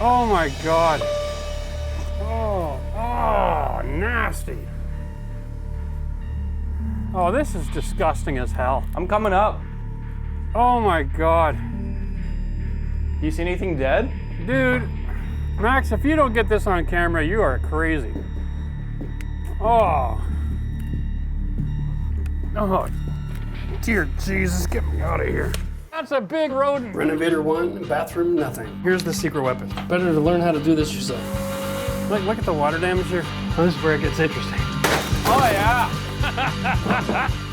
Oh my God. Oh, nasty. Oh, this is disgusting as hell. I'm coming up. Oh my God. Do you see anything dead? Dude, Max, if you don't get this on camera, you are crazy. Oh. Oh, dear Jesus, get me out of here. That's a big rodent. Renovator 1, bathroom, nothing. Here's the secret weapon. Better to learn how to do this yourself. Look at the water damage here. Oh, this is where it gets interesting. Oh yeah.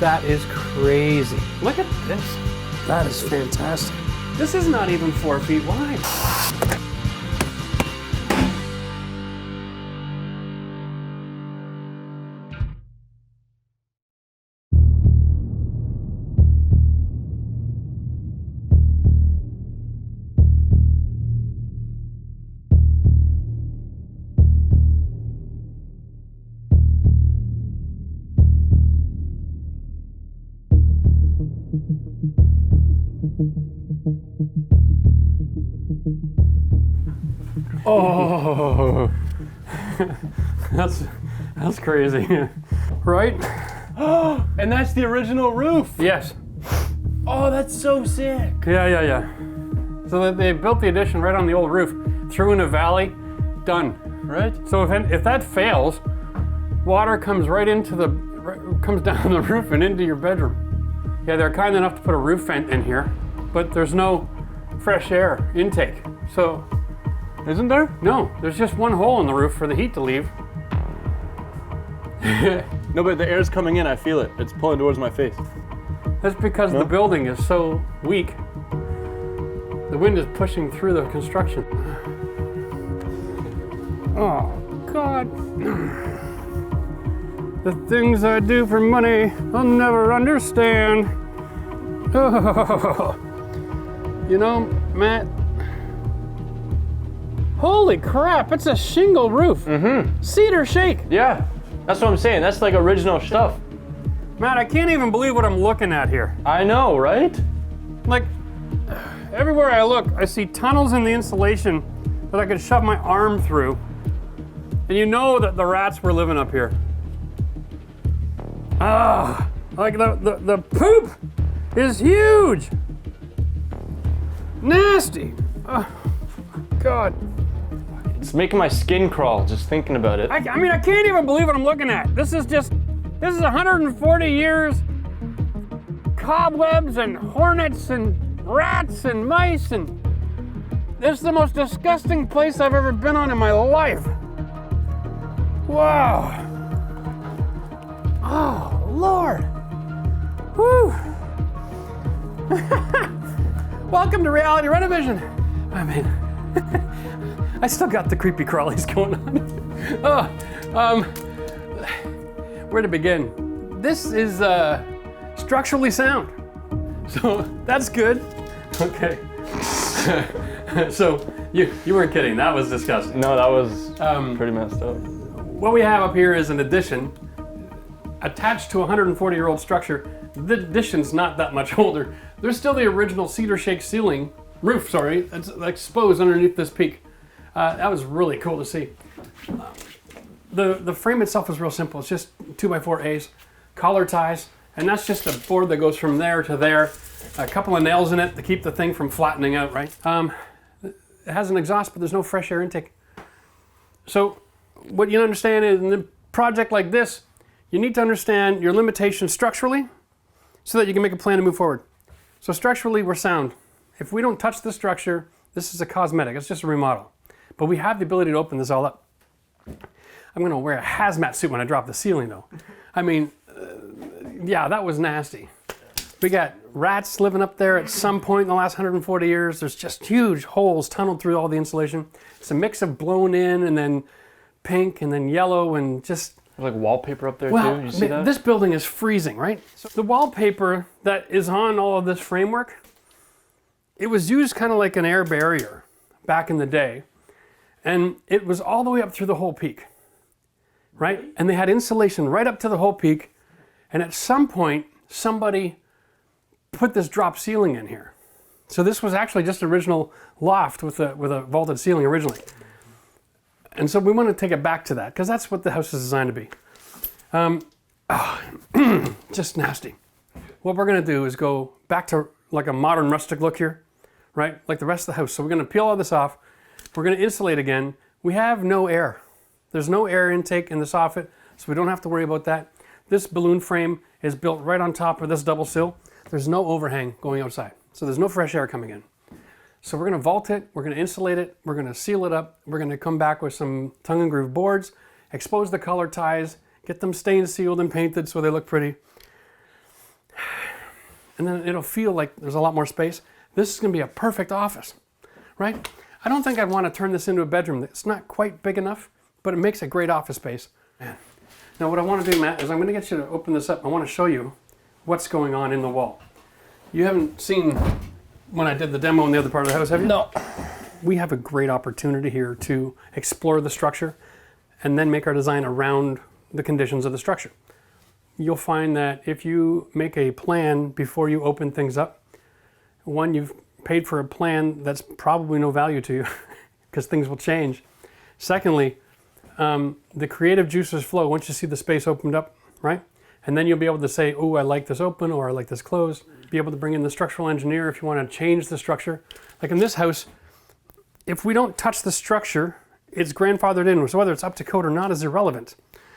That is crazy. Look at this. That is fantastic. This is not even 4 feet wide. Oh, that's crazy, right? And that's the original roof. Yes. Oh, that's so sick. Yeah. So they built the addition right on the old roof, through in a valley, done. Right? So if that fails, water comes comes down the roof and into your bedroom. Yeah, they're kind enough to put a roof vent in here, but there's no fresh air intake. So. Isn't there? No, there's just one hole in the roof for the heat to leave. No, but the air's coming in, I feel it. It's pulling towards my face. That's because the building is so weak. The wind is pushing through the construction. Oh, God. The things I do for money, I'll never understand. Oh. You know, Matt, holy crap, it's a shingle roof. Cedar shake. Yeah, that's what I'm saying. That's like original stuff. Matt, I can't even believe what I'm looking at here. I know, right? Like, everywhere I look, I see tunnels in the insulation that I could shove my arm through. And you know that the rats were living up here. Ah, like the poop is huge. Nasty. Oh, God. It's making my skin crawl just thinking about it. I mean, I can't even believe what I'm looking at. This is 140 years, cobwebs and hornets and rats and mice, and this is the most disgusting place I've ever been on in my life. Wow. Oh, Lord. Whew. Welcome to Reality Renovision. I mean, I still got the creepy crawlies going on. Where to begin? This is structurally sound, so that's good. Okay. So you weren't kidding. That was disgusting. No, that was pretty messed up. What we have up here is an addition attached to a 140-year-old structure. The addition's not that much older. There's still the original cedar shake roof, that's exposed underneath this peak. That was really cool to see. The frame itself is real simple. It's just 2x4 collar ties, and that's just a board that goes from there to there. A couple of nails in it to keep the thing from flattening out, right? It has an exhaust, but there's no fresh air intake. So what you understand is in a project like this, you need to understand your limitations structurally so that you can make a plan to move forward. So structurally, we're sound. If we don't touch the structure, this is a cosmetic, it's just a remodel. But we have the ability to open this all up. I'm gonna wear a hazmat suit when I drop the ceiling though. I mean, yeah, that was nasty. We got rats living up there at some point in the last 140 years. There's just huge holes tunneled through all the insulation. It's a mix of blown in and then pink and then yellow and just... There's like wallpaper up there too, did you see that? This building is freezing, right? So the wallpaper that is on all of this framework, it was used kind of like an air barrier back in the day. And it was all the way up through the whole peak, right? And they had insulation right up to the whole peak. And at some point, somebody put this drop ceiling in here. So this was actually just original loft with a vaulted ceiling originally. And so we want to take it back to that because that's what the house is designed to be. Just nasty. What we're going to do is go back to like a modern rustic look here, right? Like the rest of the house. So we're going to peel all this off. We're going to insulate again. We have no air. There's no air intake in the soffit, so we don't have to worry about that. This balloon frame is built right on top of this double sill. There's no overhang going outside, so there's no fresh air coming in. So we're going to vault it, we're going to insulate it, we're going to seal it up, we're going to come back with some tongue and groove boards, expose the color ties, get them stain sealed and painted so they look pretty. And then it'll feel like there's a lot more space. This is going to be a perfect office, right? I don't think I'd want to turn this into a bedroom. It's not quite big enough, but it makes a great office space. Man. Now what I want to do, Matt, is I'm going to get you to open this up. I want to show you what's going on in the wall. You haven't seen when I did the demo in the other part of the house, have you? No. We have a great opportunity here to explore the structure and then make our design around the conditions of the structure. You'll find that if you make a plan before you open things up, one, you've paid for a plan that's probably no value to you because things will change. Secondly, the creative juices flow once you see the space opened up, right? And then you'll be able to say, oh, I like this open or I like this closed. Be able to bring in the structural engineer if you want to change the structure. Like in this house, if we don't touch the structure, it's grandfathered in. So whether it's up to code or not is irrelevant.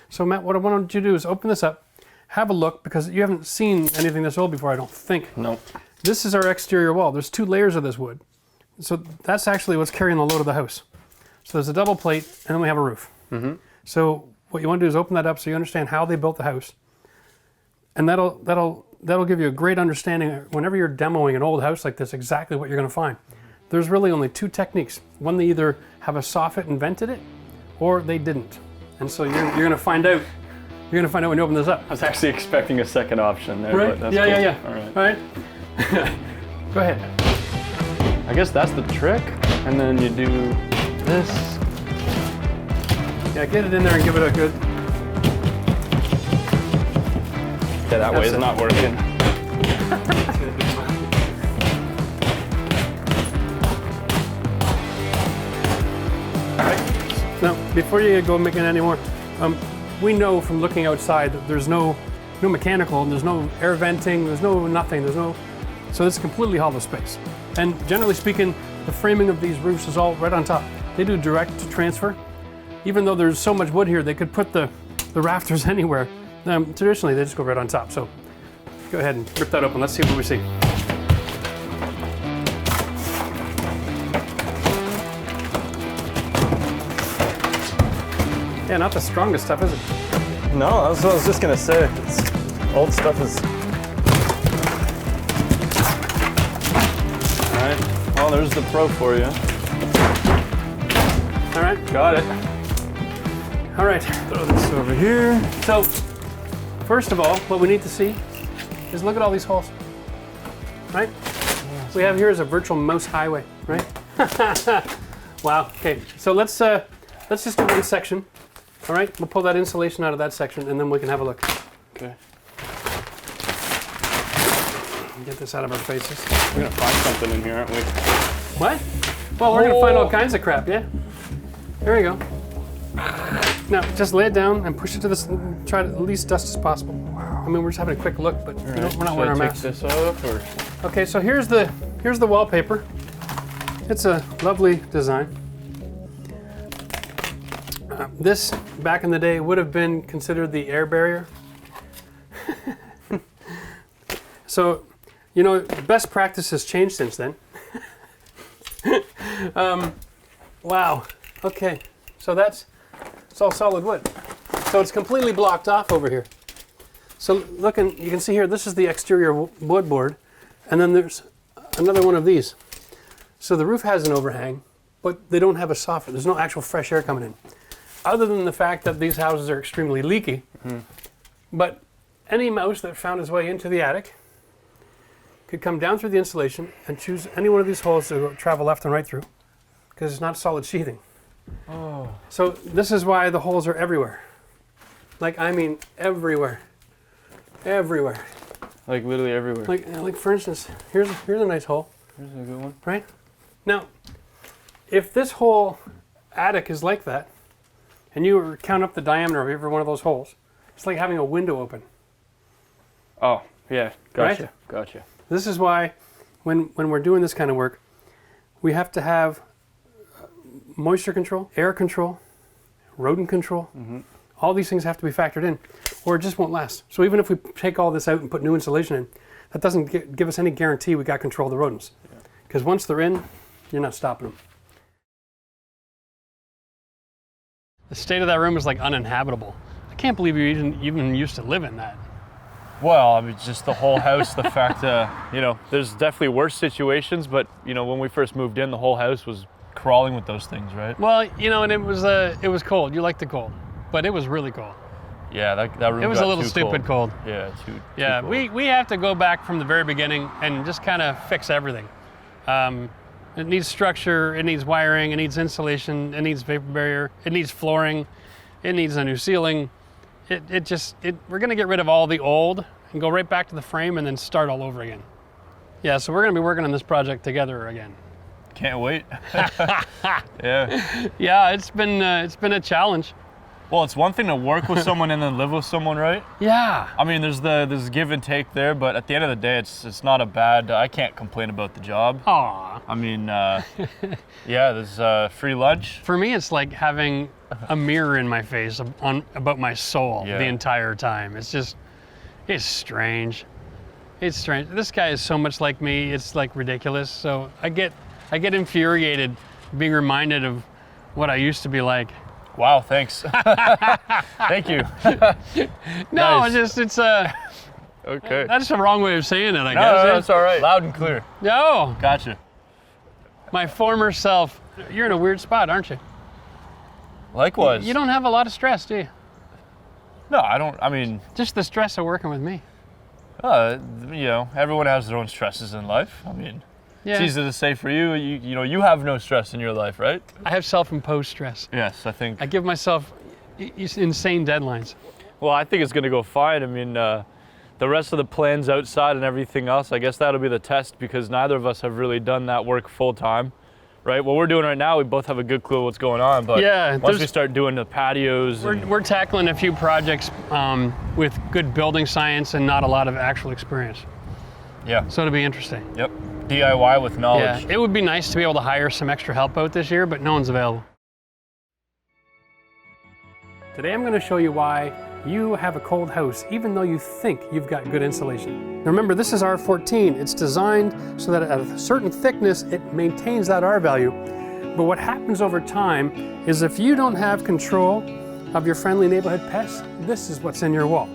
So Matt, what I want you to do is open this up, have a look, because you haven't seen anything this old before, I don't think. Nope. This is our exterior wall. There's 2 layers of this wood. So that's actually what's carrying the load of the house. So there's a double plate and then we have a roof. Mm-hmm. So what you want to do is open that up so you understand how they built the house. And that'll give you a great understanding whenever you're demoing an old house like this, exactly what you're going to find. There's really only 2 techniques. One, they either have a soffit invented it or they didn't. And so you're going to find out. You're going to find out when you open this up. I was actually expecting a second option there, Right? but that's Yeah, cool. yeah. All right. Go ahead. I guess that's the trick, and then you do this. Yeah, get it in there and give it a good... Yeah, that way That's it's it. not working. Now, before you go making any more, we know from looking outside that there's no mechanical, there's no air venting, there's no nothing, so it's completely hollow space. And generally speaking, the framing of these roofs is all right on top. They do direct transfer. Even though there's so much wood here, they could put the rafters anywhere. Traditionally, they just go right on top. So go ahead and rip that open. Let's see what we see. Yeah, not the strongest stuff, is it? No, that's what I was just gonna say. Old stuff is. All right. Well, there's the pro for you. All right. Got it. All right. Throw this over here. So, first of all, what we need to see is look at all these holes, right? We have here is a virtual mouse highway, right? Wow. Okay. So let's just do one section. All right. We'll pull that insulation out of that section, and then we can have a look. Okay. Get this out of our faces. We're gonna find something in here, aren't we? What? Well, we're gonna find all kinds of crap. Yeah. There we go. Now, just lay it down and push it to this. Try to at least dust as possible. Wow. I mean, we're just having a quick look, but we're not wearing our masks. Take this off, or? Okay, so here's the wallpaper. It's a lovely design. This, back in the day, would have been considered the air barrier. So, you know, best practice has changed since then. Wow. Okay, so it's all solid wood. So it's completely blocked off over here. So looking, you can see here, this is the exterior wood board, and then there's another one of these. So the roof has an overhang, but they don't have a soffit. There's no actual fresh air coming in. Other than the fact that these houses are extremely leaky. Mm-hmm. But any mouse that found its way into the attic could come down through the insulation and choose any one of these holes to travel left and right through, because it's not solid sheathing. Oh. So this is why the holes are everywhere. Like, I mean, everywhere. Everywhere. Like literally everywhere. Like for instance, here's a nice hole. Here's a good one. Right? Now, if this whole attic is like that, and you were count up the diameter of every one of those holes, it's like having a window open. Oh, yeah. Gotcha. Right? Gotcha. This is why when we're doing this kind of work, we have to have moisture control, air control, rodent control. All these things have to be factored in, or it just won't last. So even if we take all this out and put new insulation in, that doesn't give us any guarantee we got control of the rodents. Because once they're in, you're not stopping them. The state of that room is like uninhabitable. I can't believe you even used to live in that. Well, I mean, just the whole house, the fact, you know, there's definitely worse situations, but, you know, when we first moved in, the whole house was crawling with those things, right? Well, you know, and it was cold. You liked the cold, but it was really cold. Yeah, that room It was got a little too stupid cold. Yeah, too cold. we have to go back from the very beginning and just kind of fix everything. It needs structure, it needs wiring, it needs insulation, it needs vapor barrier, it needs flooring, it needs a new ceiling. We're gonna get rid of all the old and go right back to the frame and then start all over again. Yeah, so we're gonna be working on this project together again. Can't wait. Yeah. Yeah, it's been a challenge. Well, it's one thing to work with someone and then live with someone, right? Yeah. I mean, there's give and take there, but at the end of the day, it's not a bad. I can't complain about the job. Aw. I mean, yeah, there's free lunch. For me, it's like having a mirror in my face about my soul Yeah. the entire time. It's strange. It's strange. This guy is so much like me. It's like ridiculous. So I get infuriated being reminded of what I used to be like. Wow, thanks. Thank you. No, Nice. it's Okay. that's the wrong way of saying it, I No, guess. that's all right. Loud and clear. No, Gotcha. my former self. You're in a weird spot, aren't you? Likewise. You don't have a lot of stress, do you? No, I don't. I mean, Just the stress of working with me. you know, everyone has their own stresses in life. I mean, Yeah. it's easy to say for you. You know, you have no stress in your life, right? I have self-imposed stress. Yes, I think. I give myself insane deadlines. Well, I think it's going to go fine. I mean, the rest of the plans outside and everything else, I guess that'll be the test because neither of us have really done that work full time, right? What we're doing right now, we both have a good clue what's going on, but Yeah, once we start doing the patios, We're tackling a few projects with good building science and not a lot of actual experience. yeah, So it'll be interesting. yep, DIY with knowledge. Yeah, it would be nice to be able to hire some extra help out this year, but no one's available. Today I'm going to show you why you have a cold house even though you think you've got good insulation. Now remember, this is R14. It's designed so that at a certain thickness it maintains that R value. But what happens over time is if you don't have control of your friendly neighborhood pests, this is what's in your wall.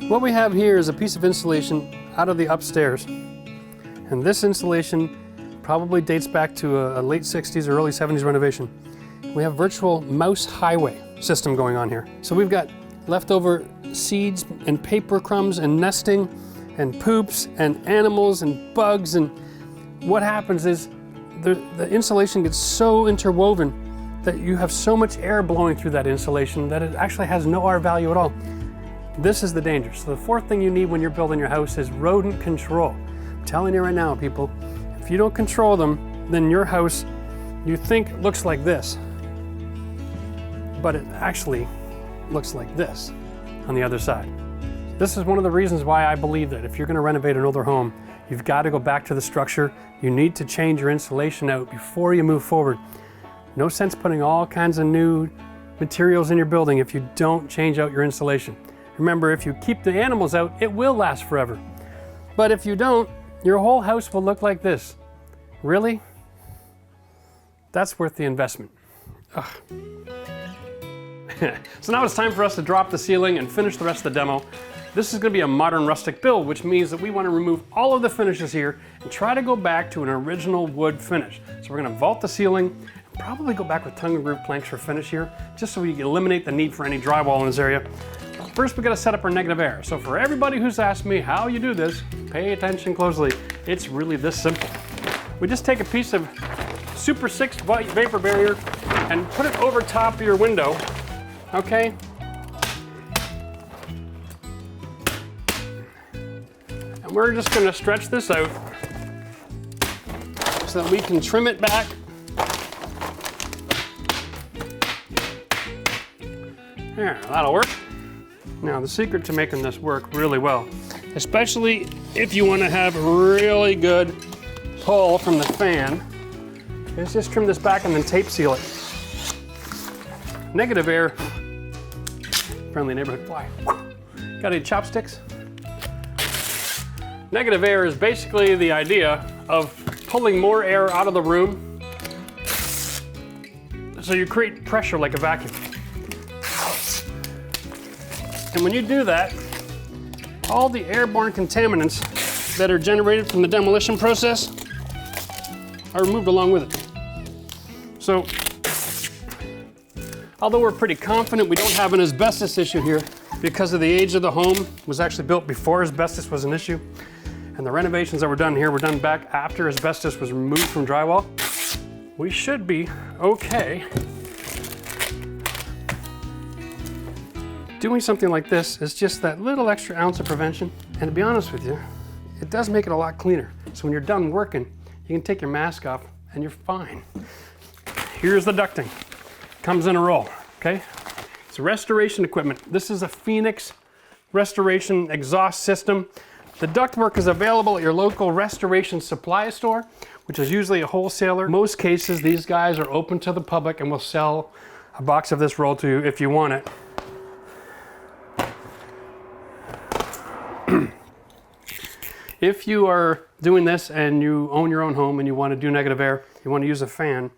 What we have here is a piece of insulation out of the upstairs. And this insulation probably dates back to a late 60s or early 70s renovation. We have virtual mouse highway system going on here. So we've got leftover seeds and paper crumbs and nesting and poops and animals and bugs, and what happens is the insulation gets so interwoven that you have so much air blowing through that insulation that it actually has no R value at all. This is the danger. So the fourth thing you need when you're building your house is rodent control. I'm telling you right now, people, if you don't control them, then your house, you think looks like this, but it actually looks like this on the other side. This is one of the reasons why I believe that if you're going to renovate an older home, you've got to go back to the structure. You need to change your insulation out before you move forward. No sense putting all kinds of new materials in your building if you don't change out your insulation. Remember, if you keep the animals out, it will last forever. But if you don't, your whole house will look like this. Really? That's worth the investment. Ugh. So now it's time for us to drop the ceiling and finish the rest of the demo. This is going to be a modern rustic build, which means that we want to remove all of the finishes here and try to go back to an original wood finish. So we're going to vault the ceiling and probably go back with tongue and groove planks for finish here, just so we can eliminate the need for any drywall in this area. First, we got to set up our negative air. So for everybody who's asked me how you do this, pay attention closely. It's really this simple. We just take a piece of Super 6 vapor barrier and put it over top of your window. Okay? And we're just going to stretch this out so that we can trim it back. There, that'll work. Now the secret to making this work really well, especially if you want to have really good pull from the fan, is just trim this back and then tape seal it. Negative air, friendly neighborhood fly. Got any chopsticks? Negative air is basically the idea of pulling more air out of the room so you create pressure like a vacuum. And when you do that, all the airborne contaminants that are generated from the demolition process are removed along with it. So, although we're pretty confident we don't have an asbestos issue here because of the age of the home, it was actually built before asbestos was an issue, and the renovations that were done here were done back after asbestos was removed from drywall, we should be okay. Doing something like this is just that little extra ounce of prevention, and to be honest with you, it does make it a lot cleaner. So when you're done working, you can take your mask off and you're fine. Here's the ducting. Comes in a roll, okay? It's restoration equipment. This is a Phoenix restoration exhaust system. The ductwork is available at your local restoration supply store, which is usually a wholesaler. Most cases, these guys are open to the public and will sell a box of this roll to you if you want it. If you are doing this and you own your own home and you want to do negative air, you want to use a fan,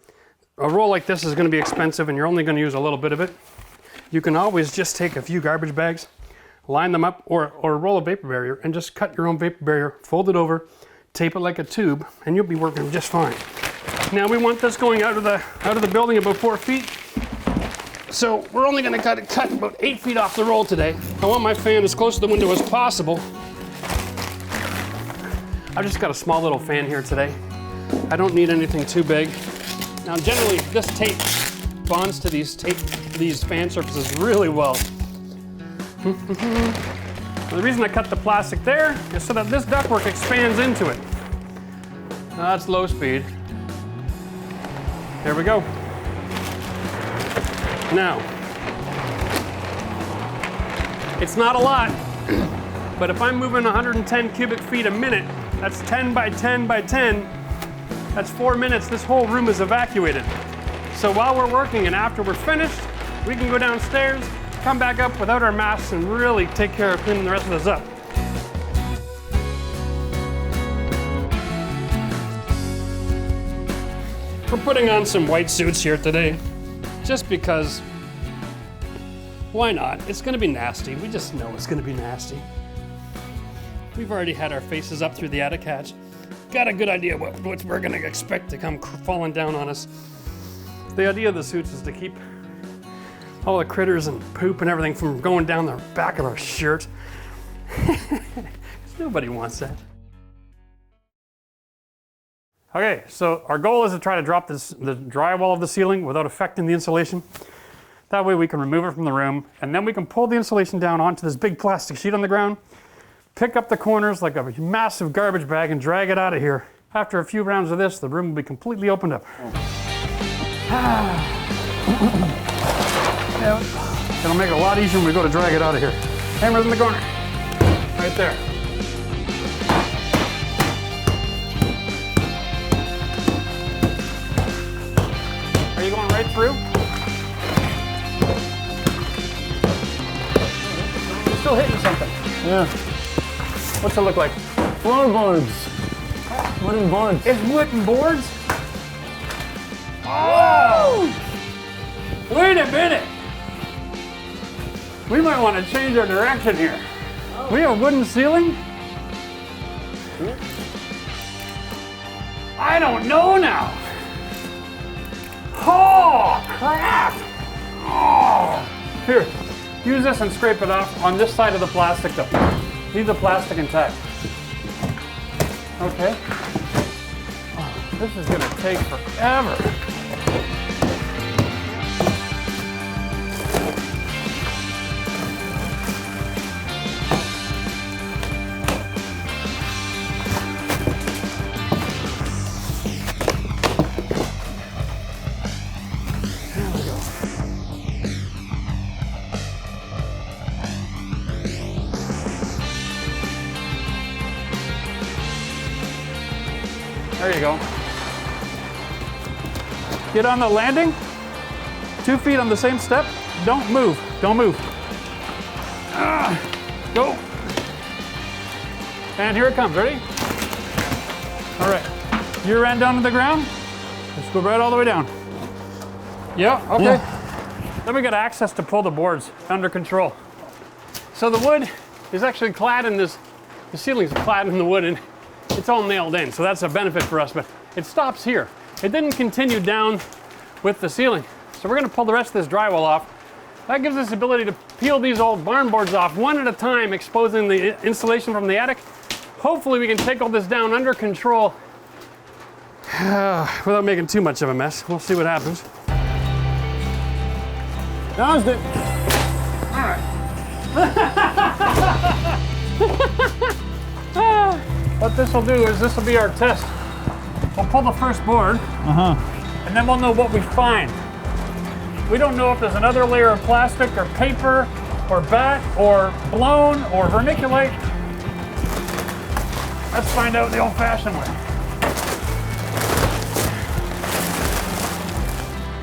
a roll like this is going to be expensive and you're only going to use a little bit of it. You can always just take a few garbage bags, line them up, or roll a vapor barrier and just cut your own vapor barrier, fold it over, tape it like a tube, and you'll be working just fine. Now we want this going out of the building about 4 feet. So we're only going to cut about 8 feet off the roll today. I want my fan as close to the window as possible. I've just got a small little fan here today. I don't need anything too big. Now generally this tape bonds to these fan surfaces really well. The reason I cut the plastic there is so that this ductwork expands into it. Now that's low speed. There we go. Now, it's not a lot, but if I'm moving 110 cubic feet a minute, that's 10 by 10 by 10, that's 4 minutes, this whole room is evacuated. So while we're working and after we're finished, we can go downstairs, come back up without our masks and really take care of cleaning the rest of this up. We're putting on some white suits here today, just because, why not? It's gonna be nasty. We just know it's gonna be nasty. We've already had our faces up through the attic hatch. Got a good idea what we're gonna expect to come falling down on us. The idea of the suits is to keep all the critters and poop and everything from going down the back of our shirt. Nobody wants that. Okay, so our goal is to try to drop the drywall of the ceiling without affecting the insulation. That way we can remove it from the room, and then we can pull the insulation down onto this big plastic sheet on the ground, pick up the corners like a massive garbage bag and drag it out of here. After a few rounds of this, the room will be completely opened up. Yeah, it'll make it a lot easier when we go to drag it out of here. Hammer's in the corner, right there. Are you going right through? You're still hitting something. Yeah. What's it look like? Floorboards. Wooden boards. It's wooden boards? Oh! Wait a minute. We might want to change our direction here. Oh. We have a wooden ceiling? I don't know now. Oh, crap. Oh. Here, use this and scrape it off on this side of the plastic though. Leave the plastic intact. Okay. Oh, this is gonna take forever. There you go. Get on the landing. 2 feet on the same step. Don't move. Don't move. Go. And here it comes. Ready? All right. Your end down to the ground. Just go right all the way down. Yeah, okay. Yeah. Then we got access to pull the boards under control. So the wood is actually clad in this, the ceiling's clad in the wood and it's all nailed in. So that's a benefit for us, but it stops here. It didn't continue down with the ceiling. So we're gonna pull the rest of this drywall off. That gives us the ability to peel these old barn boards off one at a time, exposing the insulation from the attic. Hopefully we can take all this down under control without making too much of a mess. We'll see what happens. That was good. All right. What this will do is this will be our test. We'll pull the first board, and then we'll know what we find. We don't know if there's another layer of plastic or paper or batt or blown or vermiculite. Let's find out the old-fashioned way.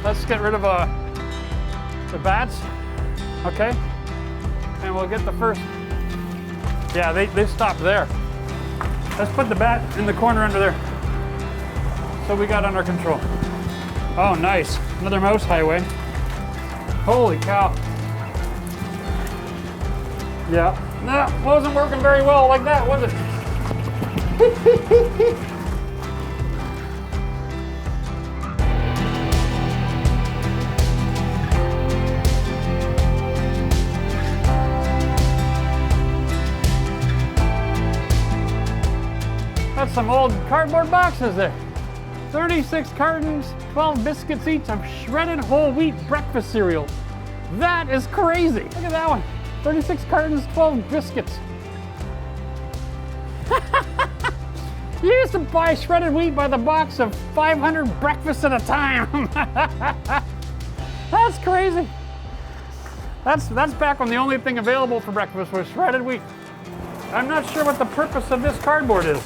Let's get rid of the batts, okay? And we'll get the first, yeah, they stopped there. Let's put the bat in the corner under there. So we got under control. Oh, nice, another mouse highway. Holy cow. Yeah, that wasn't working very well like that, was it? That's some old cardboard boxes there. 36 cartons, 12 biscuits each of shredded whole wheat breakfast cereal. That is crazy. Look at that one. 36 cartons, 12 biscuits. You used to buy shredded wheat by the box of 500 breakfasts at a time. That's crazy. That's back when the only thing available for breakfast was shredded wheat. I'm not sure what the purpose of this cardboard is.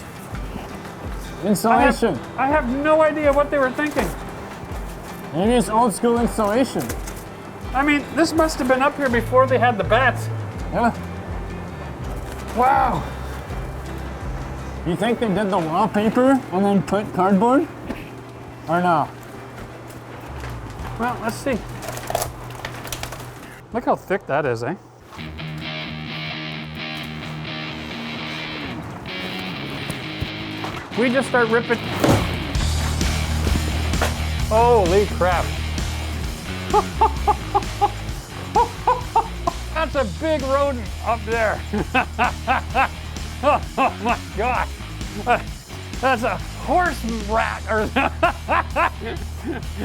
Insulation. I have no idea what they were thinking. Maybe it's old school insulation. I mean, this must have been up here before they had the bats. Yeah. Wow. You think they did the wallpaper and then put cardboard? Or no? Well, let's see. Look how thick that is, eh? We just start ripping. Holy crap. That's a big rodent up there. Oh my gosh. That's a horse rat or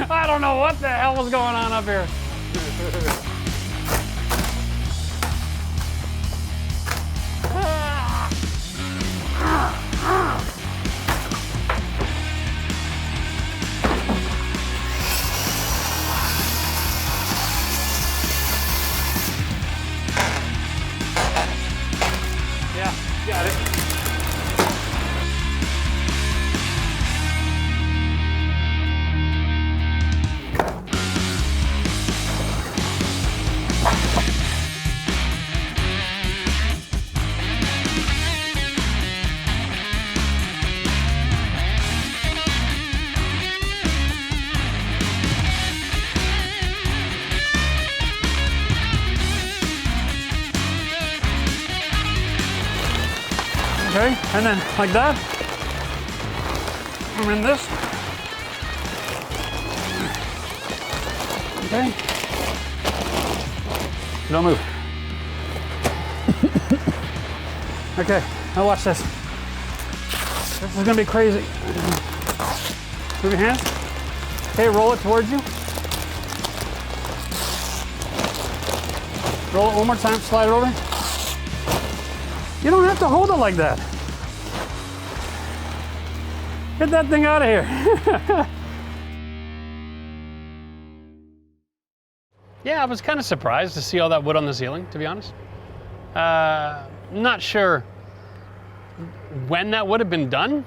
I don't know what the hell was going on up here. Yeah, got it. Okay, and then like that. I'm in this. Okay. Don't move. Okay, now watch this. This is gonna be crazy. Move your hands. Okay, roll it towards you. Roll it one more time, slide it over. You don't have to hold it like that. Get that thing out of here. Yeah, I was kind of surprised to see all that wood on the ceiling, to be honest. Not sure when that would have been done.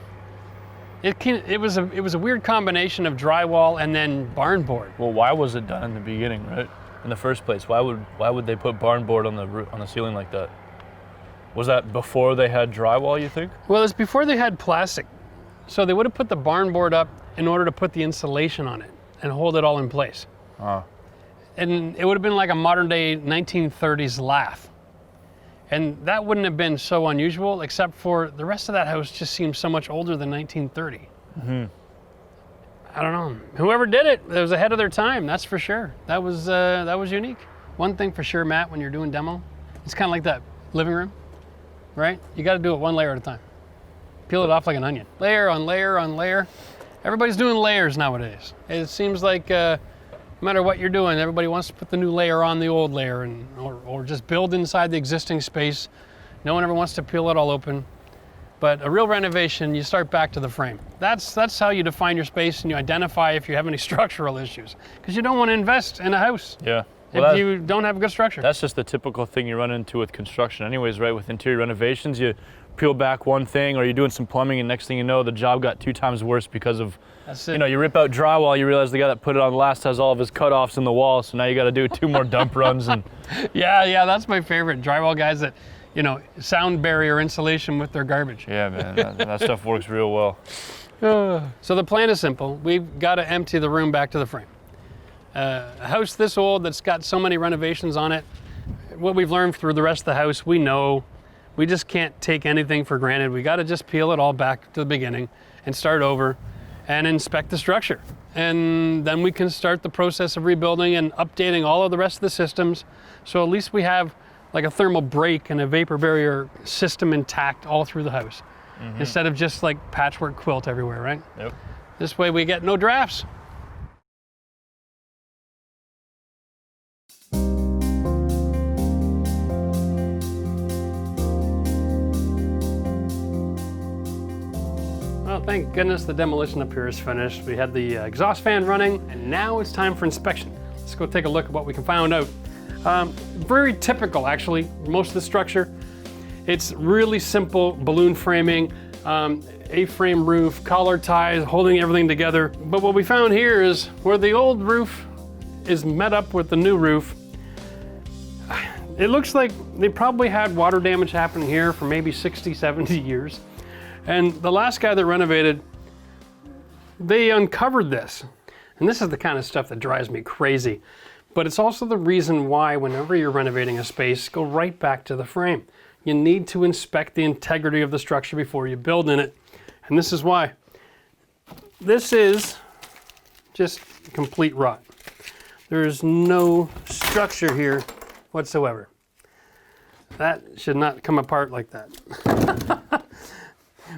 It was a weird combination of drywall and then barn board. Well, why was it done in the beginning, right? In the first place, why would they put barn board on the ceiling like that? Was that before they had drywall, you think? Well, it's before they had plastic. So they would have put the barn board up in order to put the insulation on it and hold it all in place. And it would have been like a modern day 1930s lath. And that wouldn't have been so unusual, except for the rest of that house just seems so much older than 1930. I don't know. Whoever did it was ahead of their time, that's for sure. That was unique. One thing for sure, Matt, when you're doing demo, it's kind of like that living room, right? You got to do it one layer at a time. Peel it off like an onion. Layer on layer on layer. Everybody's doing layers nowadays. It seems like no matter what you're doing, everybody wants to put the new layer on the old layer or just build inside the existing space. No one ever wants to peel it all open. But a real renovation, you start back to the frame. That's how you define your space and you identify if you have any structural issues. Because you don't want to invest in a house if you don't have a good structure. That's just the typical thing you run into with construction anyways, right? With interior renovations, you peel back one thing or you're doing some plumbing and next thing you know, the job got 2 times worse because of, you rip out drywall, you realize the guy that put it on last has all of his cutoffs in the wall, so now you got to do 2 more dump runs. And yeah, that's my favorite. Drywall guys that, sound barrier insulation with their garbage. Yeah, man, that stuff works real well. So the plan is simple. We've got to empty the room back to the frame. A house this old that's got so many renovations on it, what we've learned through the rest of the house, we know we just can't take anything for granted. We got to just peel it all back to the beginning and start over and inspect the structure. And then we can start the process of rebuilding and updating all of the rest of the systems. So at least we have like a thermal break and a vapor barrier system intact all through the house, instead of just like patchwork quilt everywhere, right? Yep. This way we get no drafts. Well, thank goodness the demolition up here is finished. We had the exhaust fan running, and now it's time for inspection. Let's go take a look at what we can find out. Very typical, actually, most of the structure. It's really simple balloon framing, A-frame roof, collar ties, holding everything together. But what we found here is where the old roof is met up with the new roof, it looks like they probably had water damage happening here for maybe 60, 70 years. And the last guy that renovated, they uncovered this. And this is the kind of stuff that drives me crazy. But it's also the reason why whenever you're renovating a space, go right back to the frame. You need to inspect the integrity of the structure before you build in it. And this is why. This is just complete rot. There's no structure here whatsoever. That should not come apart like that.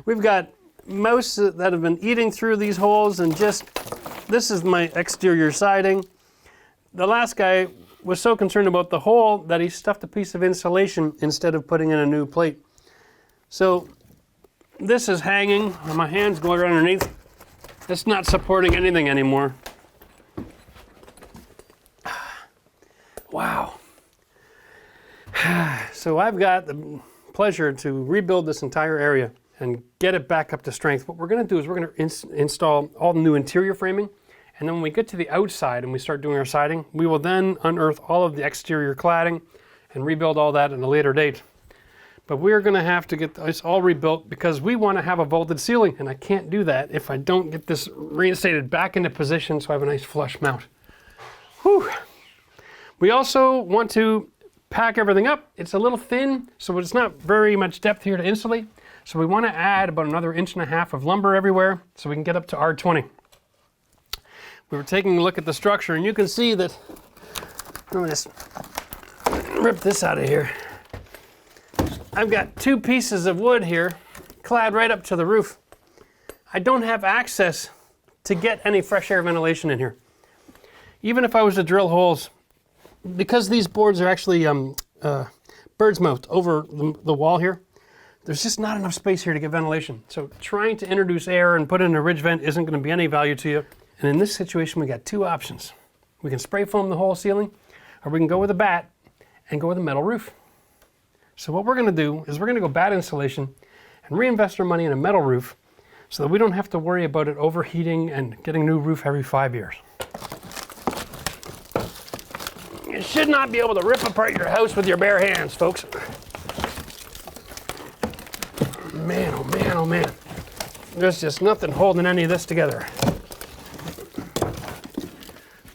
We've got mouse that have been eating through these holes, and this is my exterior siding. The last guy was so concerned about the hole that he stuffed a piece of insulation instead of putting in a new plate. So this is hanging, and my hand's going right underneath. It's not supporting anything anymore. Wow. So I've got the pleasure to rebuild this entire area and get it back up to strength. What we're going to do is we're going to install all the new interior framing. And then when we get to the outside and we start doing our siding, we will then unearth all of the exterior cladding and rebuild all that at a later date. But we're gonna have to get this all rebuilt because we wanna have a vaulted ceiling, and I can't do that if I don't get this reinstated back into position so I have a nice flush mount. Whew. We also want to pack everything up. It's a little thin, so it's not very much depth here to insulate. So we wanna add about another 1.5 inches of lumber everywhere so we can get up to R20. We were taking a look at the structure, and you can see that, let me just rip this out of here. I've got 2 pieces of wood here, clad right up to the roof. I don't have access to get any fresh air ventilation in here. Even if I was to drill holes, because these boards are actually bird's mouth over the wall here, there's just not enough space here to get ventilation. So trying to introduce air and put in a ridge vent isn't gonna be any value to you. And in this situation, we got 2 options. We can spray foam the whole ceiling, or we can go with a bat and go with a metal roof. So what we're gonna do is we're gonna go bat insulation and reinvest our money in a metal roof so that we don't have to worry about it overheating and getting a new roof every 5 years. You should not be able to rip apart your house with your bare hands, folks. Man, oh man, oh man. There's just nothing holding any of this together.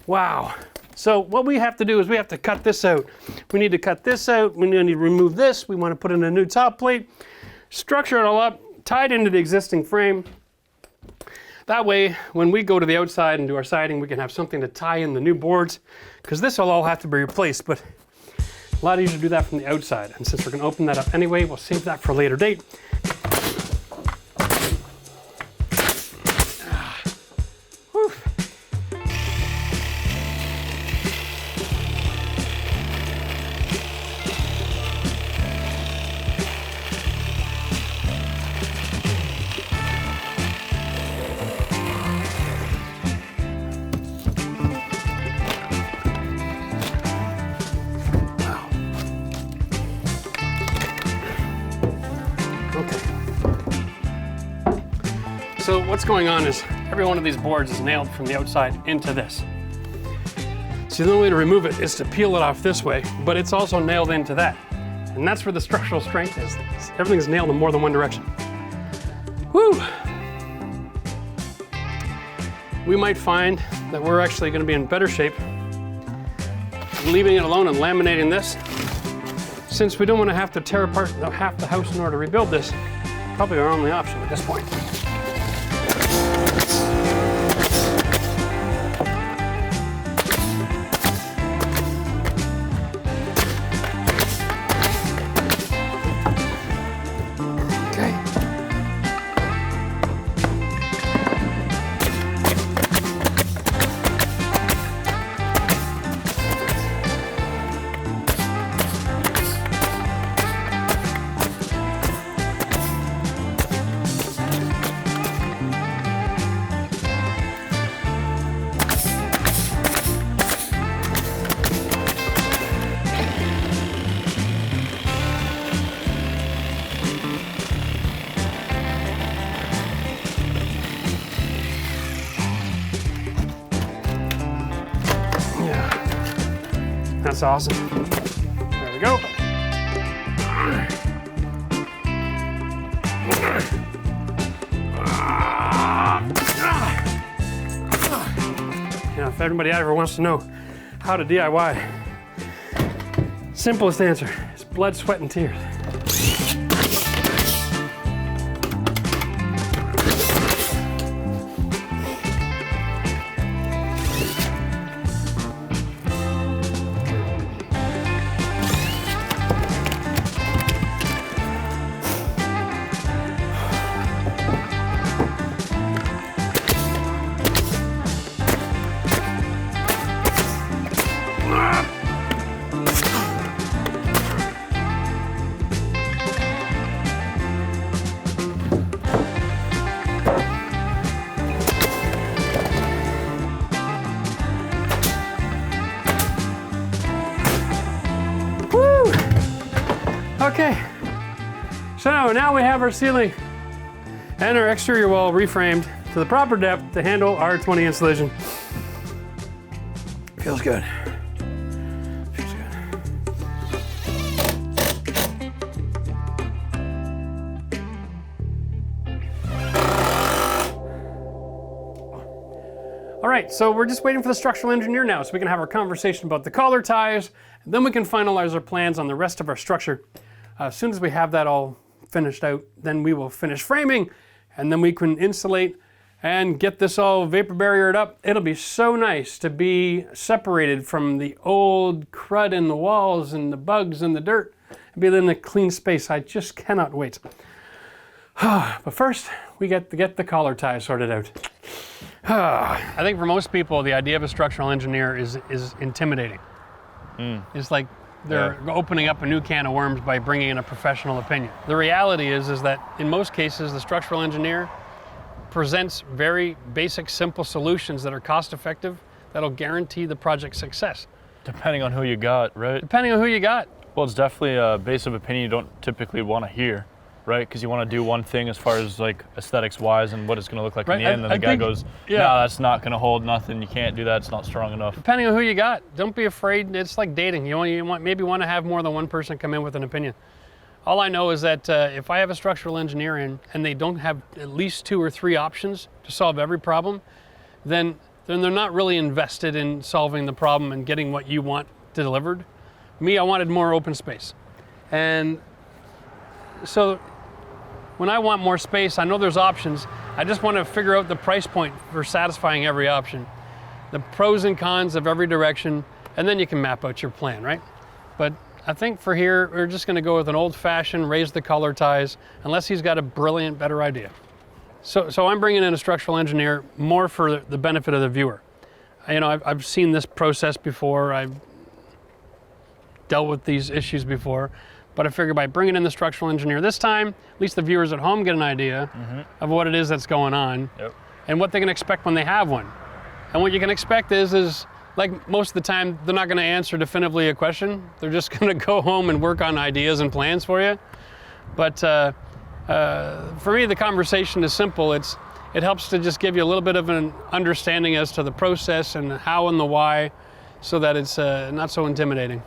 Wow. So what we have to do is we have to cut this out. We need to cut this out. We need to remove this. We want to put in a new top plate, structure it all up, tie it into the existing frame. That way, when we go to the outside and do our siding, we can have something to tie in the new boards, because this will all have to be replaced, but a lot easier to do that from the outside. And since we're going to open that up anyway, we'll save that for a later date. So what's going on is every one of these boards is nailed from the outside into this. So the only way to remove it is to peel it off this way, but it's also nailed into that. And that's where the structural strength is. Everything's nailed in more than one direction. Whew! We might find that we're actually going to be in better shape leaving it alone and laminating this. Since we don't want to have to tear apart half the house in order to rebuild this, probably our only option at this point. That's awesome. There we go. Now, if everybody ever wants to know how to DIY, simplest answer is blood, sweat, and tears. Okay, so now we have our ceiling and our exterior wall reframed to the proper depth to handle our 20 insulation. Feels good. Feels good. All right, so we're just waiting for the structural engineer now so we can have our conversation about the collar ties, and then we can finalize our plans on the rest of our structure. As soon as we have that all finished out, then we will finish framing, and then we can insulate and get this all vapor barriered up. It'll be so nice to be separated from the old crud in the walls and the bugs and the dirt and be in a clean space. I just cannot wait. But first, we get to get the collar tie sorted out. I think for most people, the idea of a structural engineer is intimidating. It's like they're opening up a new can of worms by bringing in a professional opinion. The reality is that in most cases, the structural engineer presents very basic, simple solutions that are cost effective, that'll guarantee the project's success. Depending on who you got, right? Depending on who you got. Well, it's definitely a base of opinion you don't typically want to hear. right? Because you want to do one thing as far as like aesthetics wise and what it's going to look like Right, in the end, and I the guy think- goes, yeah. no, that's not going to hold nothing. You can't do that. It's not strong enough. Depending on who you got, don't be afraid. It's like dating. Maybe want to have more than one person come in with an opinion. All I know is that if I have a structural engineer in and they don't have at least 2 or 3 options to solve every problem, then they're not really invested in solving the problem and getting what you want delivered. Me, I wanted more open space. And so when I want more space, I know there's options. I just want to figure out the price point for satisfying every option, the pros and cons of every direction, and then you can map out your plan, right? But I think for here, we're just going to go with an old-fashioned raise the collar ties, unless he's got a brilliant, better idea. So I'm bringing in a structural engineer more for the benefit of the viewer. I've seen this process before. I've dealt with these issues before, but I figured by bringing in the structural engineer this time, at least the viewers at home get an idea of what it is that's going on and what they can expect when they have one. And what you can expect is like most of the time, they're not going to answer definitively a question. They're just going to go home and work on ideas and plans for you. But for me, the conversation is simple. It helps to just give you a little bit of an understanding as to the process and how and the why, so that it's not so intimidating.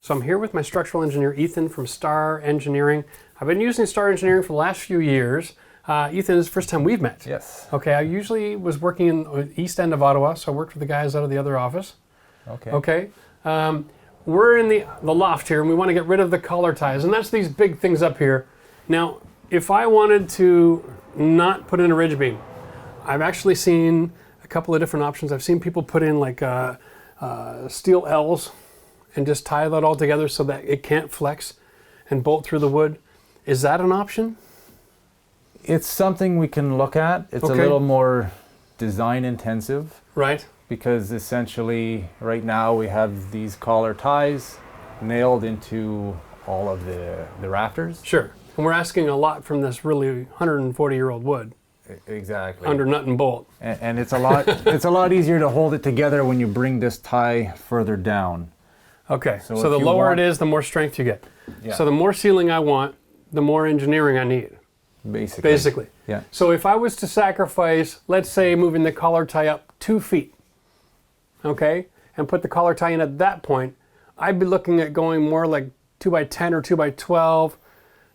So I'm here with my structural engineer, Ethan from Star Engineering. I've been using Star Engineering for the last few years. Ethan, this is the first time we've met. Yes. Okay, I usually was working in the east end of Ottawa, so I worked with the guys out of the other office. Okay. Okay. We're in the loft here, and we want to get rid of the collar ties, and that's these big things up here. Now, if I wanted to not put in a ridge beam, I've actually seen a couple of different options. I've seen people put in like steel L's and just tie that all together so that it can't flex and bolt through the wood. Is that an option? It's something we can look at. It's a little more design intensive. Right. Because essentially right now we have these collar ties nailed into all of the rafters. Sure. And we're asking a lot from this really 140-year-old wood. Exactly. Under nut and bolt. And it's a lot easier to hold it together when you bring this tie further down. Okay. So if the you lower want- it is, the more strength you get. Yeah. So the more sealing I want, the more engineering I need. Basically. Yeah. So if I was to sacrifice, let's say, moving the collar tie up 2 feet, okay, and put the collar tie in at that point, I'd be looking at going more like 2x10 or 2x12,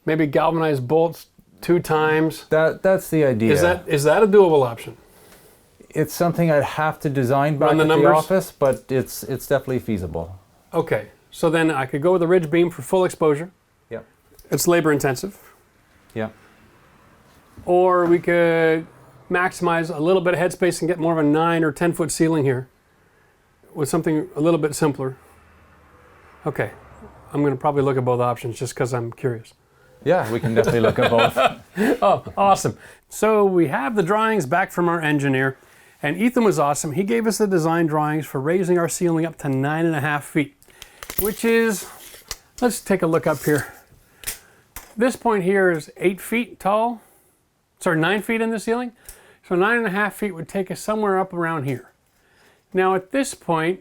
maybe galvanized bolts 2 times. That's the idea. Is that a doable option? It's something I'd have to design back Run the at numbers? the office, but it's definitely feasible. Okay, so then I could go with a ridge beam for full exposure. Yep. It's labor intensive. Yeah. Or we could maximize a little bit of headspace and get more of a 9 or 10 foot ceiling here with something a little bit simpler. Okay, I'm going to probably look at both options just because I'm curious. Yeah, we can definitely look at both. Oh, awesome. So we have the drawings back from our engineer, and Ethan was awesome. He gave us the design drawings for raising our ceiling up to 9.5 feet, which is, let's take a look up here. This point here is 8 feet tall. Sorry, 9 feet in the ceiling. So 9.5 feet would take us somewhere up around here. Now at this point,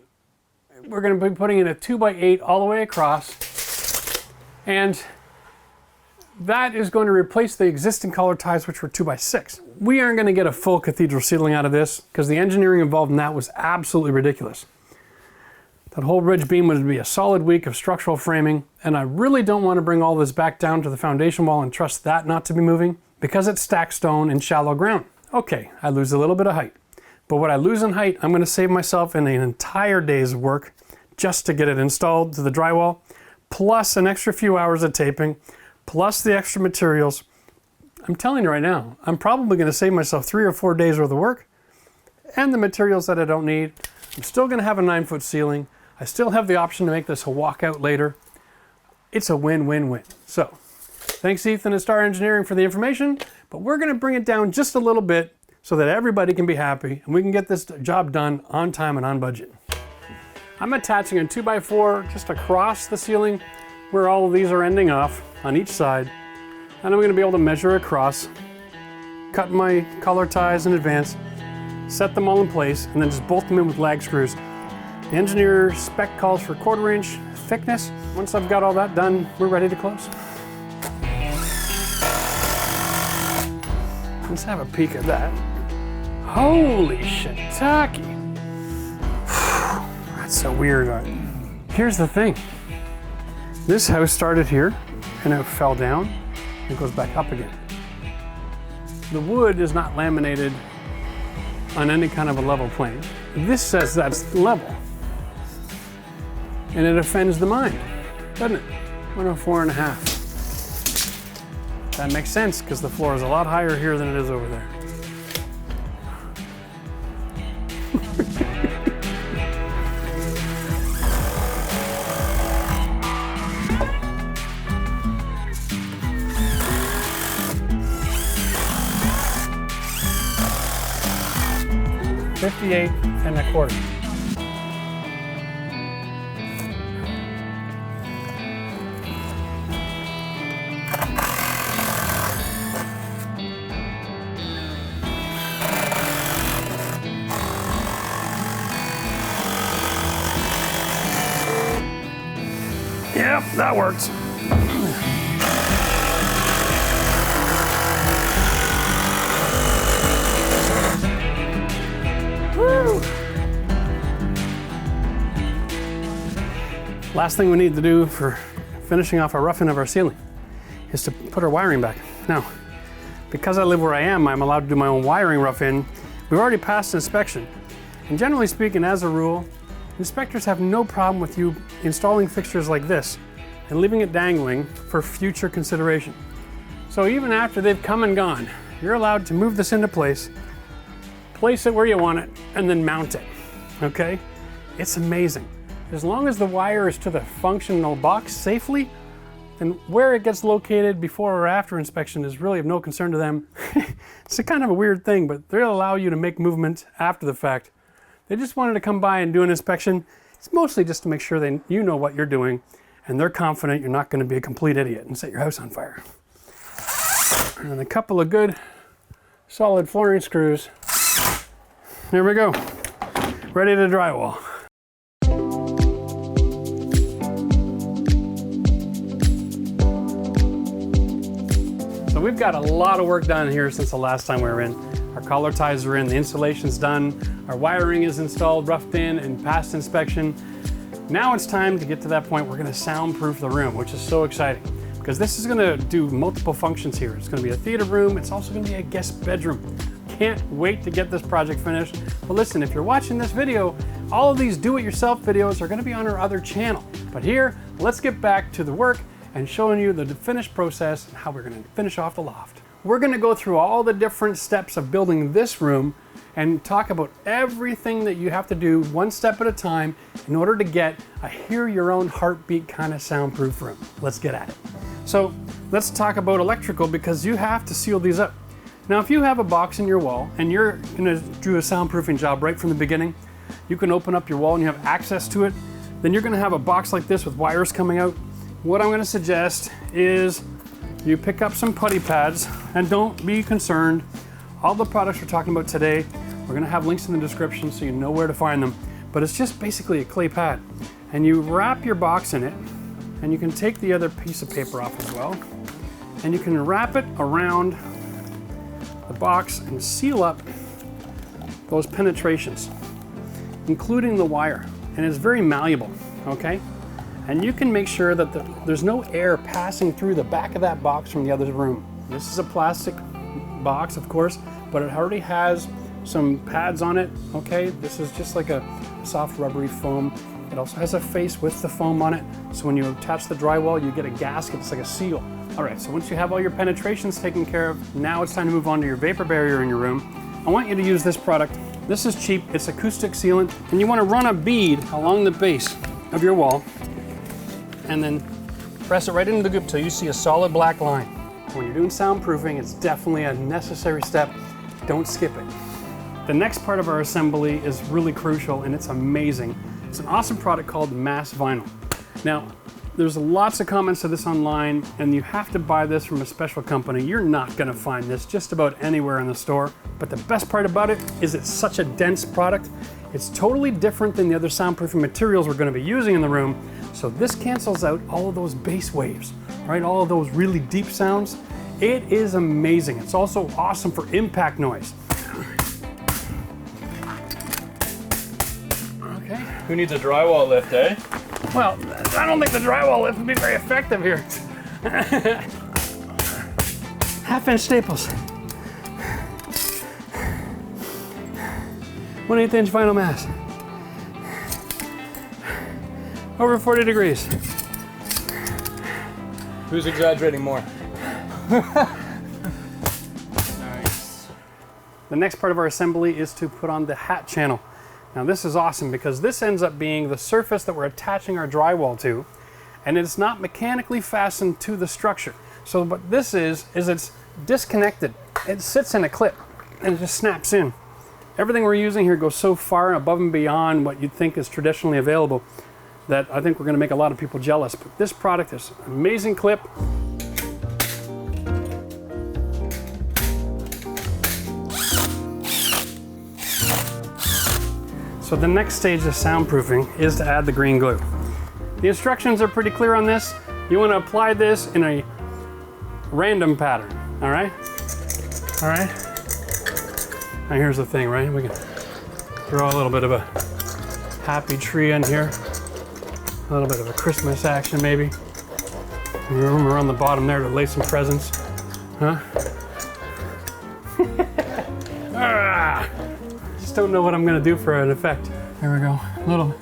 we're going to be putting in a 2x8 all the way across, and that is going to replace the existing collar ties, which were 2x6. We aren't going to get a full cathedral ceiling out of this because the engineering involved in that was absolutely ridiculous. That whole ridge beam would be a solid week of structural framing, and I really don't want to bring all this back down to the foundation wall and trust that not to be moving because it's stacked stone and shallow ground. Okay, I lose a little bit of height, but what I lose in height, I'm going to save myself in an entire day's work just to get it installed to the drywall, plus an extra few hours of taping, plus the extra materials. I'm telling you right now, I'm probably going to save myself 3 or 4 days worth of work and the materials that I don't need. I'm still going to have a 9-foot ceiling. I still have the option to make this a walkout later. It's a win-win-win. So, thanks Ethan and Star Engineering for the information, but we're going to bring it down just a little bit so that everybody can be happy and we can get this job done on time and on budget. I'm attaching a 2x4 just across the ceiling where all of these are ending off on each side, and I'm going to be able to measure across, cut my collar ties in advance, set them all in place, and then just bolt them in with lag screws. The engineer spec calls for 1/4 inch thickness. Once I've got all that done, we're ready to close. Let's have a peek at that. Holy shiitake. That's so weird. Here's the thing. This house started here and it fell down and goes back up again. The wood is not laminated on any kind of a level plane. This says that's level. And it offends the mind, doesn't it? 104.5. That makes sense because the floor is a lot higher here than it is over there. $58.25. Yep, that works. Woo! Last thing we need to do for finishing off our roughing of our ceiling is to put our wiring back. Now, because I live where I am, I'm allowed to do my own wiring rough-in. We've already passed inspection. And generally speaking, as a rule, inspectors have no problem with you installing fixtures like this and leaving it dangling for future consideration. So even after they've come and gone, you're allowed to move this into place it where you want it, and then mount it, okay? It's amazing. As long as the wire is to the functional box safely, then where it gets located before or after inspection is really of no concern to them. It's a kind of a weird thing, but they'll allow you to make movement after the fact. They just wanted to come by and do an inspection. It's mostly just to make sure you know what you're doing and they're confident you're not going to be a complete idiot and set your house on fire. And a couple of good solid flooring screws. There we go. Ready to drywall. So we've got a lot of work done here since the last time we were in. Our collar ties are in, the insulation's done, our wiring is installed, roughed in, and passed inspection. Now it's time to get to that point we're gonna soundproof the room, which is so exciting because this is gonna do multiple functions here. It's gonna be a theater room, it's also gonna be a guest bedroom. Can't wait to get this project finished. But listen, if you're watching this video, all of these do-it-yourself videos are gonna be on our other channel. But here, let's get back to the work and showing you the finished process and how we're gonna finish off the loft. We're gonna go through all the different steps of building this room and talk about everything that you have to do one step at a time in order to get a hear your own heartbeat kind of soundproof room. Let's get at it. So let's talk about electrical because you have to seal these up. Now, if you have a box in your wall and you're gonna do a soundproofing job right from the beginning, you can open up your wall and you have access to it, then you're gonna have a box like this with wires coming out. What I'm gonna suggest is you pick up some putty pads and don't be concerned. All the products we're talking about today, we're gonna have links in the description so you know where to find them, but it's just basically a clay pad. And you wrap your box in it and you can take the other piece of paper off as well, and you can wrap it around the box and seal up those penetrations, including the wire. And it's very malleable, okay? And you can make sure that there's no air passing through the back of that box from the other room. This is a plastic box, of course, but it already has some pads on it, okay? This is just like a soft rubbery foam. It also has a face with the foam on it, so when you attach the drywall, you get a gasket, it's like a seal. All right, so once you have all your penetrations taken care of, now it's time to move on to your vapor barrier in your room. I want you to use this product. This is cheap, it's acoustic sealant, and you wanna run a bead along the base of your wall, and then press it right into the goop till you see a solid black line. When you're doing soundproofing, it's definitely a necessary step. Don't skip it. The next part of our assembly is really crucial and it's amazing. It's an awesome product called mass vinyl. Now, There's lots of comments to this online, and you have to buy this from a special company. You're not gonna find this just about anywhere in the store. But the best part about it is it's such a dense product. It's totally different than the other soundproofing materials we're gonna be using in the room. So this cancels out all of those bass waves, right? All of those really deep sounds. It is amazing. It's also awesome for impact noise. Okay. Who needs a drywall lift, eh? Well, I don't think the drywall lift would be very effective here. Half-inch staples. 1/8 inch vinyl mass. Over 40 degrees. Who's exaggerating more? Nice. The next part of our assembly is to put on the hat channel. Now this is awesome because this ends up being the surface that we're attaching our drywall to, and it's not mechanically fastened to the structure. So what this is it's disconnected. It sits in a clip and it just snaps in. Everything we're using here goes so far above and beyond what you'd think is traditionally available that I think we're going to make a lot of people jealous. But this product is an amazing clip. So the next stage of soundproofing is to add the green glue. The instructions are pretty clear on this. You want to apply this in a random pattern, all right? All right? Now here's the thing, right? We can throw a little bit of a happy tree in here. A little bit of a Christmas action maybe. We're on the bottom there to lay some presents, huh? Just don't know what I'm gonna do for an effect. There we go. A little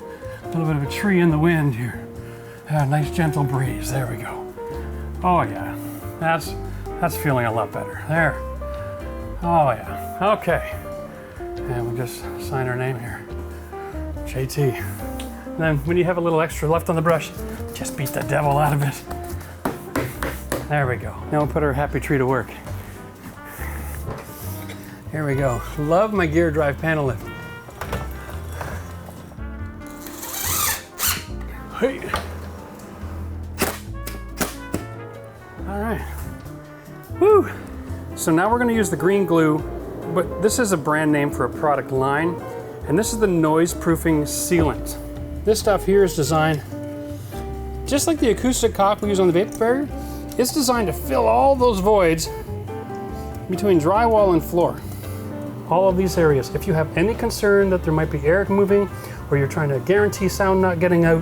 bit of a tree in the wind here. A nice gentle breeze. There we go. Oh yeah, that's feeling a lot better. There. Oh yeah. Okay. And we'll just sign our name here. JT. And then when you have a little extra left on the brush, just beat the devil out of it. There we go. Now we'll put our happy tree to work. Here we go. Love my gear drive panel lift. Hey. All right. Woo. So now we're going to use the green glue, but this is a brand name for a product line, and this is the noise proofing sealant. This stuff here is designed just like the acoustic caulk we use on the vapor barrier. It's designed to fill all those voids between drywall and floor. All of these areas. If you have any concern that there might be air moving or you're trying to guarantee sound not getting out,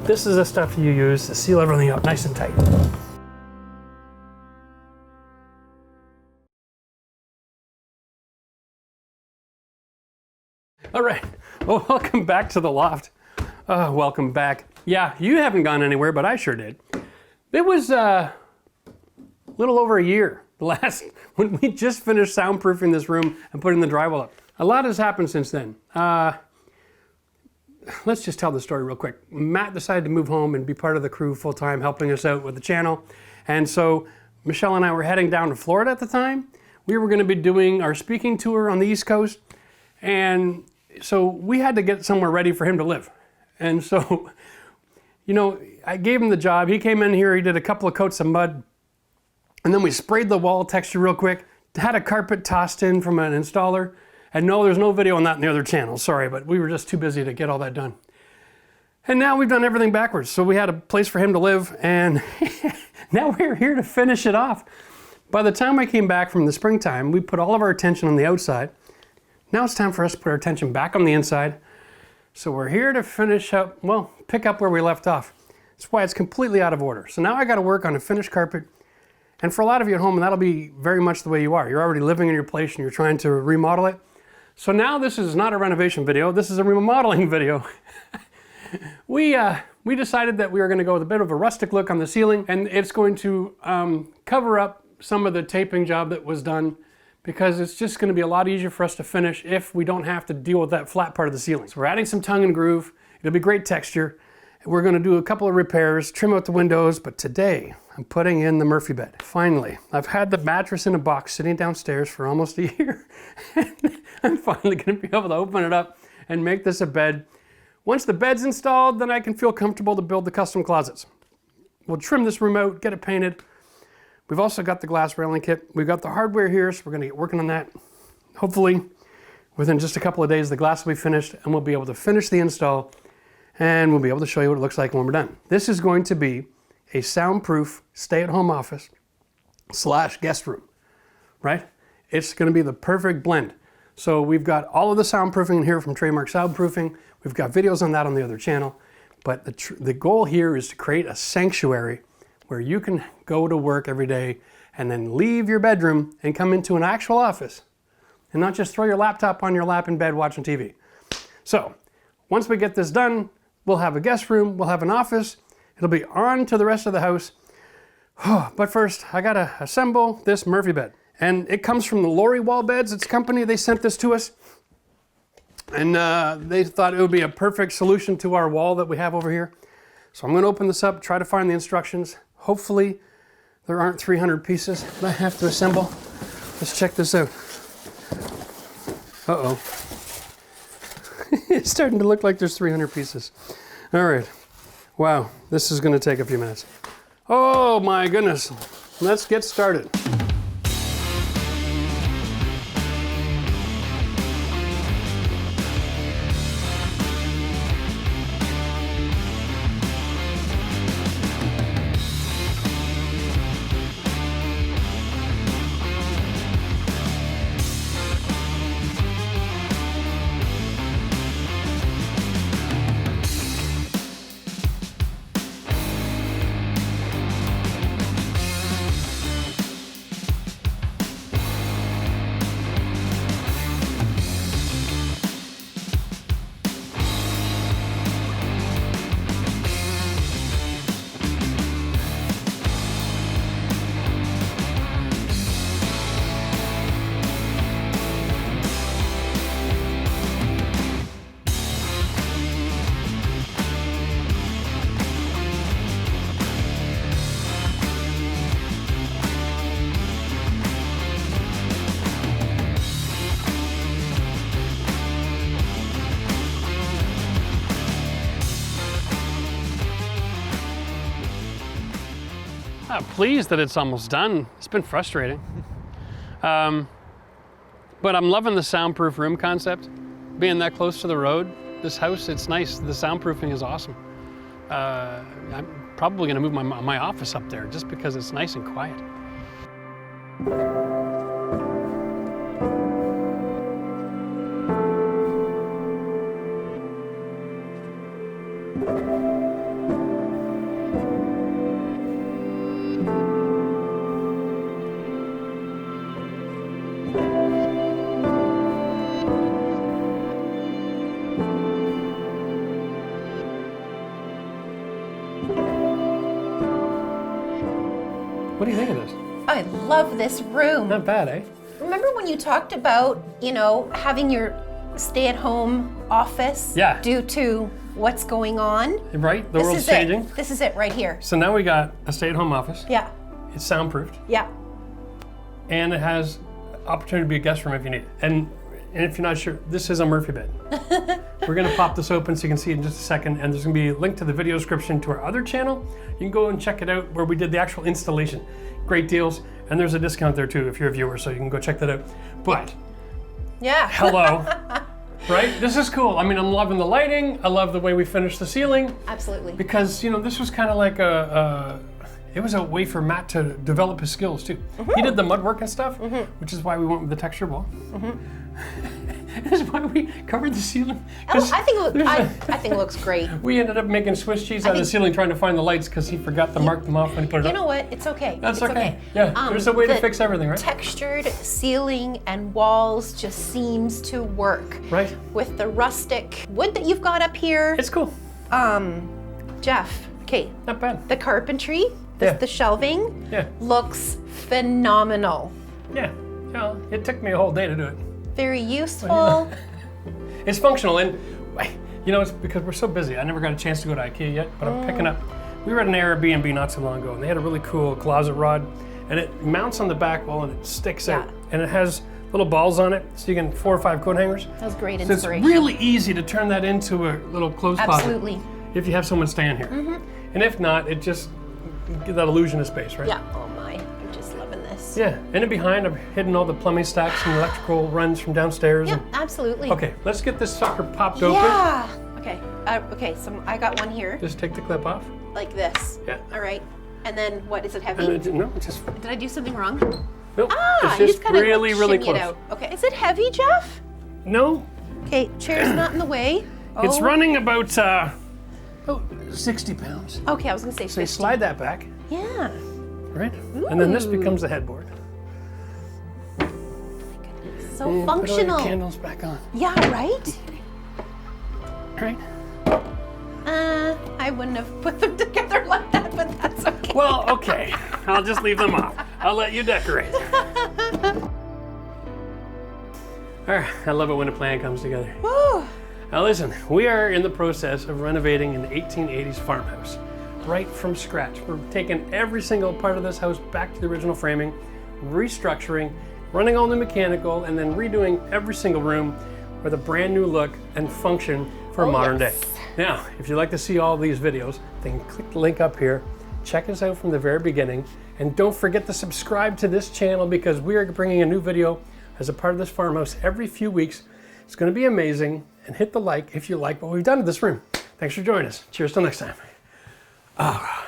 this is the stuff you use to seal everything up nice and tight. All right, well, welcome back to the loft. Welcome back. Yeah, you haven't gone anywhere, but I sure did. It was a little over a year when we just finished soundproofing this room and putting the drywall up. A lot has happened since then. Let's just tell the story real quick. Matt decided to move home and be part of the crew full time, helping us out with the channel. And so Michelle and I were heading down to Florida at the time. We were gonna be doing our speaking tour on the East Coast. And so we had to get somewhere ready for him to live. And so, you know, I gave him the job. He came in here, he did a couple of coats of mud, and then we sprayed the wall texture real quick, had a carpet tossed in from an installer, and no, there's no video on that in the other channel, sorry, but we were just too busy to get all that done. And now we've done everything backwards. So we had a place for him to live, and now we're here to finish it off. By the time I came back from the springtime, we put all of our attention on the outside. Now it's time for us to put our attention back on the inside. So we're here to finish up, well, pick up where we left off. That's why it's completely out of order. So now I gotta work on a finished carpet. And for a lot of you at home, that'll be very much the way you are. You're already living in your place and you're trying to remodel it. So now this is not a renovation video, this is a remodeling video. We decided that we were gonna go with a bit of a rustic look on the ceiling, and it's going to cover up some of the taping job that was done, because it's just gonna be a lot easier for us to finish if we don't have to deal with that flat part of the ceiling. So we're adding some tongue and groove. It'll be great texture. We're gonna do a couple of repairs, trim out the windows, but today I'm putting in the Murphy bed. Finally, I've had the mattress in a box sitting downstairs for almost a year. I'm finally gonna be able to open it up and make this a bed. Once the bed's installed, then I can feel comfortable to build the custom closets. we'll trim this room out, get it painted. We've also got the glass railing kit. We've got the hardware here, so we're gonna get working on that. Hopefully, within just a couple of days, the glass will be finished and we'll be able to finish the install and we'll be able to show you what it looks like when we're done. This is going to be a soundproof stay-at-home office / guest room, right? It's gonna be the perfect blend. So we've got all of the soundproofing in here from Trademark Soundproofing. We've got videos on that on the other channel. But the goal here is to create a sanctuary where you can go to work every day and then leave your bedroom and come into an actual office and not just throw your laptop on your lap in bed watching TV. So once we get this done, we'll have a guest room, we'll have an office, it'll be on to the rest of the house. But first, I gotta assemble this Murphy bed. And it comes from the Lori Wall Beds. It's a company, they sent this to us. And they thought it would be a perfect solution to our wall that we have over here. So I'm gonna open this up, try to find the instructions. Hopefully there aren't 300 pieces that I have to assemble. Let's check this out. Uh-oh. It's starting to look like there's 300 pieces. All right. Wow, this is gonna take a few minutes. Oh my goodness. Let's get started. I'm pleased that it's almost done. It's been frustrating. But I'm loving the soundproof room concept. Being that close to the road, this house, it's nice. The soundproofing is awesome. I'm probably gonna move my office up there just because it's nice and quiet. What do you think of this? I love this room. Not bad, eh? Remember when you talked about, you know, having your stay-at-home office Yeah. due to what's going on? Right? The world's changing. This is it right here. So now we got a stay-at-home office. Yeah, It's soundproofed, yeah. and it has opportunity to be a guest room if you need it. And if you're not sure, this is a Murphy bed. We're gonna pop this open so you can see it in just a second, and there's gonna be a link to the video description to our other channel. You can go and check it out where we did the actual installation. Great deals, and there's a discount there too if you're a viewer, so you can go check that out. But, Yeah. hello, right? This is cool. I mean, I'm loving the lighting. I love the way we finished the ceiling. Absolutely. Because, you know, this was kind of like it was a way for Matt to develop his skills too. He did the mud work and stuff, which is why we went with the texture wall. That's why we covered the ceiling. Oh, I think it looks great. We ended up making Swiss cheese out of the ceiling trying to find the lights because he forgot to mark them off when he put it up. You know what? It's okay. That's It's okay. Yeah, there's a way to the fix everything, right? Textured ceiling and walls just seems to work. Right. With the rustic wood that you've got up here. It's cool. Jeff, okay, Not bad. the carpentry, the shelving Yeah. looks phenomenal. Yeah. Yeah. It took me a whole day to do it. Very useful. It's functional, and you know, it's because we're so busy. I never got a chance to go to IKEA yet, but I'm picking up. We were at an Airbnb not so long ago, and they had a really cool closet rod, and it mounts on the back wall and it sticks out, and it has little balls on it, so you can 4 or 5 coat hangers. That was great So it's inspiration. really easy to turn that into a little clothes closet. Absolutely. If you have someone staying here, and if not, it just give that illusion of space, right? Yeah. Oh my, I'm just loving this. Yeah, and in behind, I've hidden all the plumbing stacks and electrical runs from downstairs. Yeah, absolutely. Okay, let's get this sucker popped open. Yeah. Okay. Okay. So I got one here, Just take the clip off. like this. Yeah. All right. And then what? Is it heavy? No, just Did I do something wrong? nope. Ah, it's you just kind of really, really shimmy it close. out. Okay. Is it heavy, Jeff? No, Okay. Chair's not in the way. it's Oh. running about 60 pounds. Okay, I was gonna say So you 50. slide that back, Yeah. right? And then this becomes the headboard. So And put all your functional. candles back on, Yeah. Right. right? I wouldn't have put them together like that, but that's okay. Well, okay. I'll just leave them off. I'll let you decorate. All right, I love it when a plan comes together. Woo. Now listen, we are in the process of renovating an 1880s farmhouse, right from scratch. We're taking every single part of this house back to the original framing, restructuring, running all the mechanical, and then redoing every single room with a brand new look and function for a modern day. Now, if you'd like to see all these videos, then click the link up here. Check us out from the very beginning, and don't forget to subscribe to this channel because we are bringing a new video as a part of this farmhouse every few weeks. It's going to be amazing, and hit the like if you like what we've done to this room. Thanks for joining us. Cheers till next time.